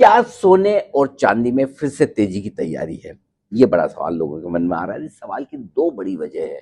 क्या सोने और चांदी में फिर से तेजी की तैयारी है? ये बड़ा सवाल लोगों के मन में आ रहा है। इस सवाल की दो बड़ी वजह है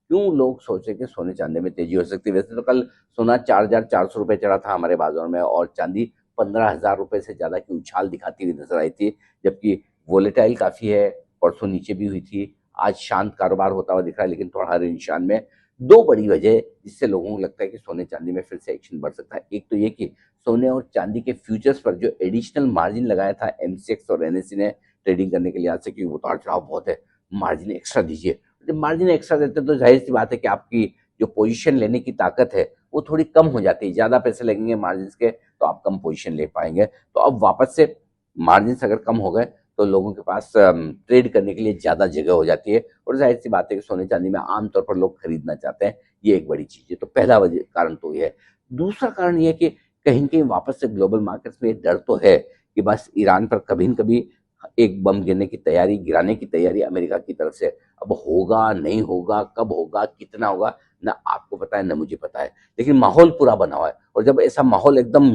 क्यों लोग सोच रहे कि सोने चांदी में तेजी हो सकती है। वैसे तो कल सोना 4,400 रुपये चढ़ा था हमारे बाजार में, और चांदी 15,000 रुपये से ज्यादा की उछाल दिखाती हुई नजर आई थी, जबकि वोलेटाइल काफी है। परसों नीचे भी हुई थी, आज शांत कारोबार होता हुआ दिख रहा है, लेकिन थोड़ा हर निशान में। दो बड़ी वजह जिससे लोगों को लगता है कि सोने चांदी में फिर से एक्शन बढ़ सकता है। एक तो ये कि सोने और चांदी के फ्यूचर्स पर जो एडिशनल मार्जिन लगाया था एमसीएक्स और एनएसई ने ट्रेडिंग करने के लिए, आज से कि उतार चढ़ाव बहुत है, मार्जिन एक्स्ट्रा दीजिए। जब मार्जिन एक्स्ट्रा देते हैं तो जाहिर सी बात है कि आपकी जो पोजीशन लेने की ताकत है वो थोड़ी कम हो जाती है। ज्यादा पैसे लगेंगे मार्जिन के तो आप कम पोजीशन ले पाएंगे। तो अब वापस से मार्जिन अगर कम हो गए तो लोगों के पास ट्रेड करने के लिए ज्यादा जगह हो जाती है, और जाहिर सी बात है कि सोने चांदी में आमतौर पर लोग खरीदना चाहते हैं। ये एक बड़ी चीज है। तो पहला वजह कारण तो ये है। दूसरा कारण ये है कि कहीं कहीं वापस से ग्लोबल मार्केट्स में डर तो है कि बस ईरान पर कभी न कभी एक बम गिरने की तैयारी, गिराने की तैयारी अमेरिका की तरफ से। अब होगा नहीं होगा, कब होगा, कितना होगा, ना आपको पता है ना मुझे पता है, लेकिन माहौल पूरा बना हुआ है। और जब ऐसा माहौल एकदम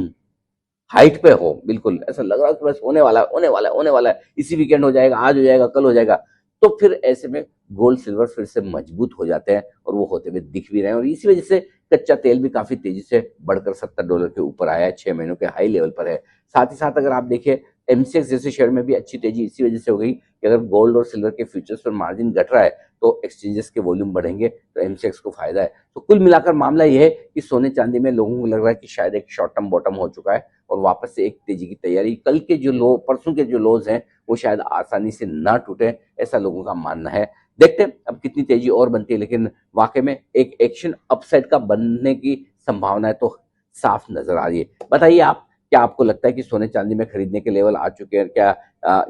हाइट पे हो, बिल्कुल ऐसा लग रहा है कि बस होने वाला है, होने वाला है, होने वाला है, इसी वीकेंड हो जाएगा, आज हो जाएगा, कल हो जाएगा, तो फिर ऐसे में गोल्ड सिल्वर फिर से मजबूत हो जाते हैं, और वो होते हुए दिख भी रहे हैं। और इसी वजह से कच्चा तेल भी काफी तेजी से बढ़कर $70 के ऊपर आया है, 6 महीनों के हाई लेवल पर है। साथ ही साथ अगर आप देखिए एमसीएक्स जैसे शेयर में भी अच्छी तेजी इसी वजह से हो गई कि अगर गोल्ड और सिल्वर के फ्यूचर्स पर मार्जिन घट रहा है तो एक्सचेंजेस के वॉल्यूम बढ़ेंगे, तो एमसीएक्स को फायदा है। तो कुल मिलाकर मामला यह है कि सोने चांदी में लोगों को लग रहा है कि शायद एक शॉर्ट टर्म बॉटम हो चुका है, और वापस से एक तेजी की तैयारी। कल के जो लो, परसों के जो लोज हैं वो शायद आसानी से ना टूटे, ऐसा लोगों का मानना है। देखते हैं अब कितनी तेजी और बनती है, लेकिन वाकई में एक एक्शन अपसाइड का बनने की संभावना है तो साफ नजर आ रही है। बताइए आप, क्या आपको लगता है कि सोने चांदी में खरीदने के लेवल आ चुके हैं? क्या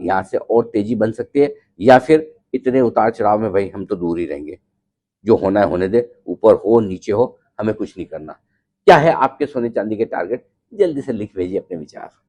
यहाँ से और तेजी बन सकती है, या फिर इतने उतार चढ़ाव में भाई हम तो दूर ही रहेंगे? जो होना है होने दे, ऊपर हो नीचे हो, हमें कुछ नहीं करना। क्या है आपके सोने चांदी के टारगेट? जल्दी से लिख भेजिए अपने विचार।